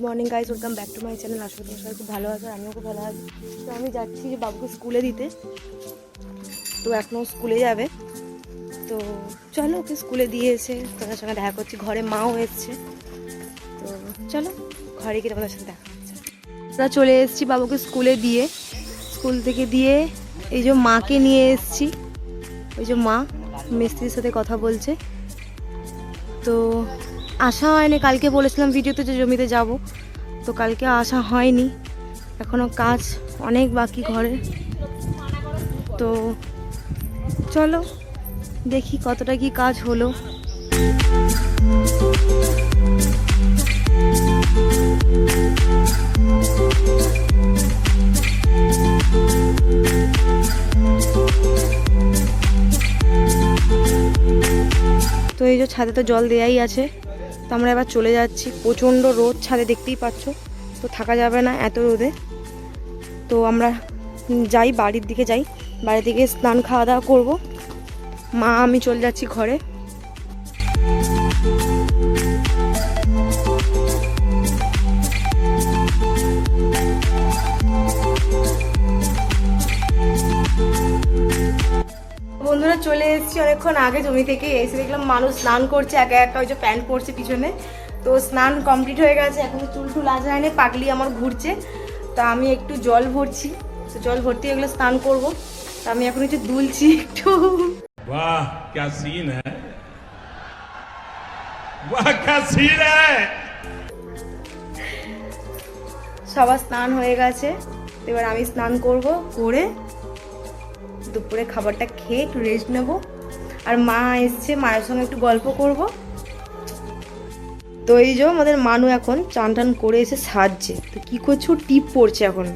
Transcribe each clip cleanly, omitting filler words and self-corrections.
Morning guys, welcome back to my channel. আশা করি সবাই খুব ভালো আছে, আমিও খুব ভালো আছি। তো আমি যাচ্ছি যে বাবুকে স্কুলে দিতে, তো এখনও স্কুলে যাবে। তো চলো ওকে স্কুলে দিয়ে এসে তোমাদের সঙ্গে দেখা করছি। ঘরে মাও এসছে, তো চলো ঘরে গিয়ে তোমাদের সাথে দেখা হচ্ছে। আমরা চলে এসেছি বাবুকে স্কুলে দিয়ে, স্কুল থেকে দিয়ে এই যে মাকে নিয়ে এসেছি। ওই যে মা মিস্ত্রির সাথে কথা বলছে। তো আসা হয়নি, কালকে বলেছিলাম ভিডিওতে যে জমিতে যাব, তো কালকে আসা হয়নি। এখনও কাজ অনেক বাকি ঘরে। তো চলো দেখি কতটা কি কাজ হলো। তো এই যে ছাদে তো জল দেয়াই আছে, তো আমরা এবার চলে যাচ্ছি। প্রচণ্ড রোদ ছাদে, দেখতেই পাচ্ছ, তো থাকা যাবে না এত রোদে। তো আমরা যাই, বাড়ির দিকে যাই, বাড়ি থেকে স্নান খাওয়া দাওয়া করবো। মা আমি চলে যাচ্ছি ঘরে। বন্ধুরা চলে এসেছি অনেকক্ষণ আগে জমি থেকে। এসে দেখলাম মানুষ স্নান করছে একা একা, ওই যে প্যান্ট পরছে পিছনে। তো স্নান কমপ্লিট হয়ে গেছে, এখন চুল টুল আজরায়নি, পাগলি আমার ঘুরছে। তা আমি একটু জল ভরছি, তো জল ভর্তি এগুলো স্নান করব। তা আমি এখন একটু দুলছি একটু। वाह क्या सीन है, वाह क्या सीन है। সবার স্নান হয়ে গেছে, এবার আমি স্নান করব, করে দুপুরে খাবারটা খেয়ে একটু রেস্ট নেব। আর মা এসছে, মায়ের সঙ্গে একটু গল্প করব। তো এই যে আমাদের মানু এখন চান টান করে এসে সাজছে। তো কী করছো, টিপ পড়ছে এখন।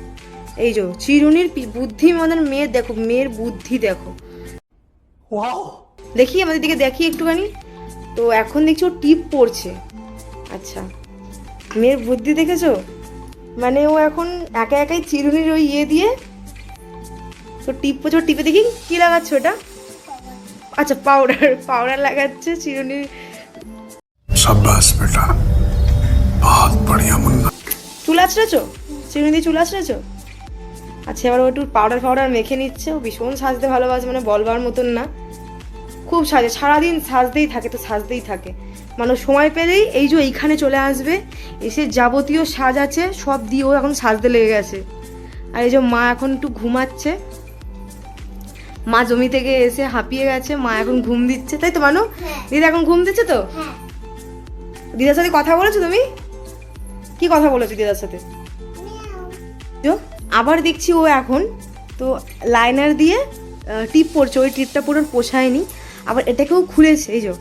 এই যে চিরুনির বুদ্ধি, আমাদের মেয়ের দেখো, মেয়ের বুদ্ধি দেখো। দেখি আমাদের দিকে দেখি একটুখানি। তো এখন দেখছি ও টিপ পড়ছে। আচ্ছা, মেয়ের বুদ্ধি দেখেছো? মানে ও এখন একা একাই চিরুনির ওই ইয়ে দিয়ে তো টিপ পড়ছে। টিপে দেখি কি লাগাচ্ছে ওটা। আচ্ছা, পাউডার লাগাচ্ছে চিরুনির। शाबाश बेटा, बहुत बढ़िया मुन्ना। চুল আঁচড়েছো, চিরুনি দিয়ে চুল আঁচড়েছো? আচ্ছা, এবার ও একটু পাউডার মেখে নিচ্ছে। ও ভীষণ সাজতে ভালোবাসে, মানে বলবার মতন না, খুব সাজে, সারাদিন সাজতেই থাকে। তো সাজতেই থাকে, মানে সময় পেলেই এই যে এইখানে চলে আসবে, এসে যাবতীয় সাজ আছে সব দিয়ে ও এখন সাজতে লেগে গেছে। আর এই যে মা এখন একটু ঘুমাচ্ছে। মা জমি থেকে এসে হাঁপিয়ে গেছে, মা এখন ঘুম দিচ্ছে, তাই তো মানু? দিদা এখন ঘুম দিচ্ছে তো? দিদার সাথে কথা বলেছো তুমি? কি কথা বলেছো দিদার সাথে? আবার দেখছি ও এখন তো লাইনার দিয়ে টিপ পড়ছে। ওই টিপটা পুরো পোষায়নি, আবার এটাকেও খুলেছে। এই যে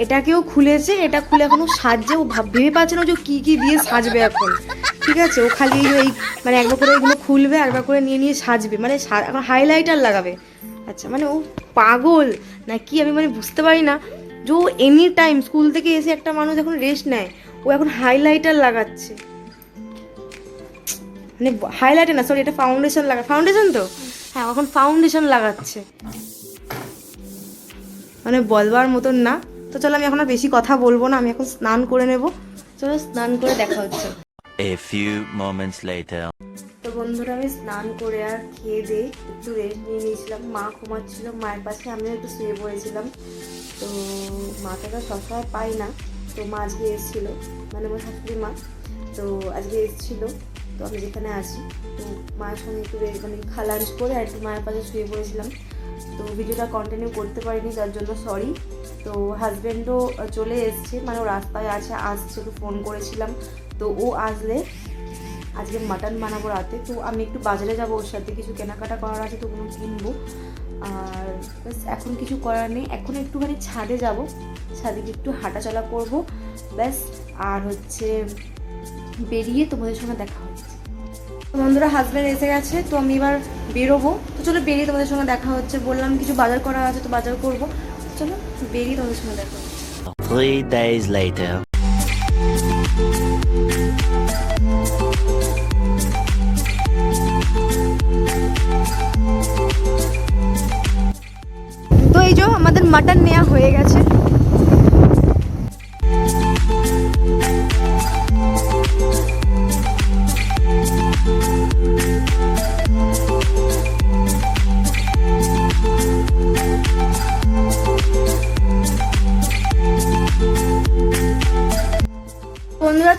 এটাকেও খুলেছে, এটা খুলে এখনো সাজছে। ও ভেবে পাচ্ছে না যে কি কি দিয়ে সাজবে এখন। ঠিক আছে, ও খালি এই মানে একবার করে এগুলো খুলবে, একবার করে নিয়ে নিয়ে সাজবে, মানে এখন হাইলাইটার লাগাবে। আচ্ছা, মানে ও পাগল না কি আমি মানে বুঝতে পারি না। যে ও এনি টাইম স্কুল থেকে এসে একটা মানুষ এখন রেস্ট নেয়, ও এখন হাইলাইটার লাগাচ্ছে। মানে হাইলাইটার না, সরি, এটা ফাউন্ডেশন ফাউন্ডেশন তো, হ্যাঁ, এখন ফাউন্ডেশন লাগাচ্ছে, মানে বলবার মতন না। তো চলো, আমি এখন আর বেশি কথা বলবো না, আমি এখন স্নান করে নেব। চলো স্নান করে দেখা হচ্ছে। A few moments later. তো বন্ধুরা, আমি স্নান করে আর খেয়ে দিয়ে একটু রেস্ট নিয়ে নিয়েছিলাম। মা ঘুমাচ্ছিল মায়ের পাশে, আমিও একটু শুয়ে পড়েছিলাম। তো মাকে তো সবসময় পাই না, তো মা আজকে এসেছিলো, মানে আমার শাশুড়ি মা, তো আজকে এসেছিলো। তো আমি যেখানে আছি, তো মায়ের সঙ্গে একটু মানে লাঞ্চ করে আর একটু মায়ের পাশে শুয়ে পড়েছিলাম। তো ভিডিওটা কন্টিনিউ করতে পারিনি, যার জন্য সরি। তো হাজব্যান্ডও চলে এসছে, মানে ও রাস্তায় আসছে, ওকে ফোন করেছিলাম। তো ও আসলে আজকে মাটন বানাবো রাতে। তো আমি একটু বাজারে যাবো, ওর সাথে কিছু কেনাকাটা করার আছে, তো ওগুলো কিনবো। আর ব্যাস, এখন কিছু করার নেই। এখন একটুখানি ছাদে যাব, ছাদে গিয়ে একটু হাঁটাচলা করবো ব্যাস। আর হচ্ছে বেরিয়ে তোমাদের সঙ্গে দেখা হচ্ছে। বন্ধুরা, হাজব্যান্ড এসে গেছে, তো আমি এবার বেরোবো। তো চলো বেরিয়ে তোমাদের সঙ্গে দেখা হচ্ছে। বললাম কিছু বাজার করা আছে, তো বাজার করবো। চলো বেরিয়ে তোমাদের সঙ্গে দেখা হচ্ছে। 3 days later. তো এই যে আমাদের মাটন নেওয়া হয়ে গেছে।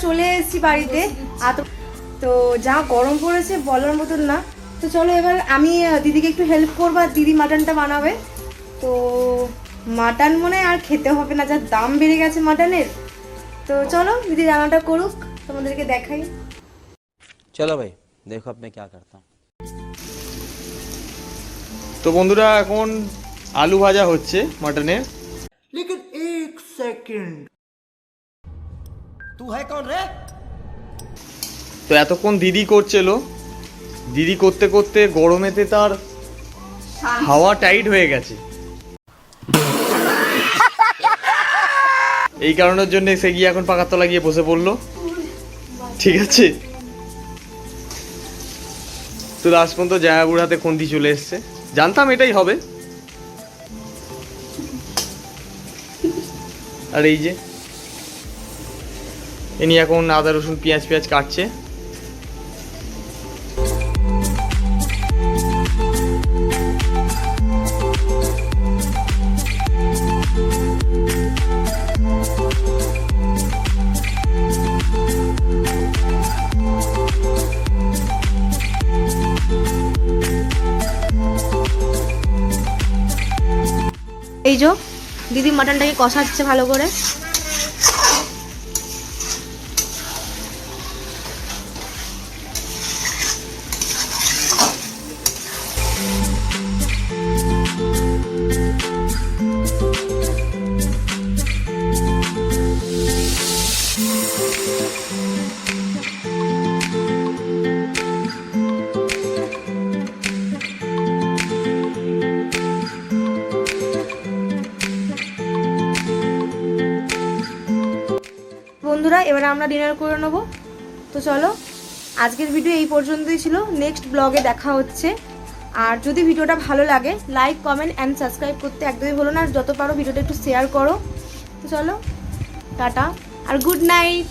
চলে এসেছি বাড়িতে। আর তো যা গরম পড়েছে বলার মতন না। তো চলো এবার আমি দিদিকে একটু হেল্প করবো, আর দিদি মাটনটা বানাবে। তো মাটন মনে হয় আর খেতে হবে না, যা দাম বেড়ে গেছে মাটনের। তো চলো দিদি রান্নাটা করুক, তোমাদেরকে দেখাই। चलो भाई देखो अब मैं क्या करता हूँ। তো বন্ধুরা এখন আলু ভাজা হচ্ছে মাটনের। लेकिन एक सेकंड तू है कौन रे? তো এতক্ষণ দিদি করছিল, দিদি করতে করতে গরমেতে তার হাওয়া টাইট হয়ে গেছে, এই কারণের জন্য সে গিয়ে এখন পাকার তলা গিয়ে বসে পড়লো। ঠিক আছে, তো লাস্ট পর্যন্ত জায়াবুর হাতে খুন্তি চলে এসছে। জানতাম এটাই হবে। আর এই যে ইনি এখন আদা রসুন পেঁয়াজ কাটছে। এই যে দিদি মাটনটাকে কষাচ্ছে ভালো করে। বন্ধুরা এবারে আমরা ডিনার করে নেবো। তো চলো আজকের ভিডিও এই পর্যন্তই ছিল, নেক্সট ব্লগে দেখা হচ্ছে। আর যদি ভিডিওটা ভালো লাগে লাইক কমেন্ট অ্যান্ড সাবস্ক্রাইব করতে একদমই ভুলো না, আর যত পারো ভিডিওটা একটু শেয়ার করো। তো চলো টাটা আর গুড নাইট।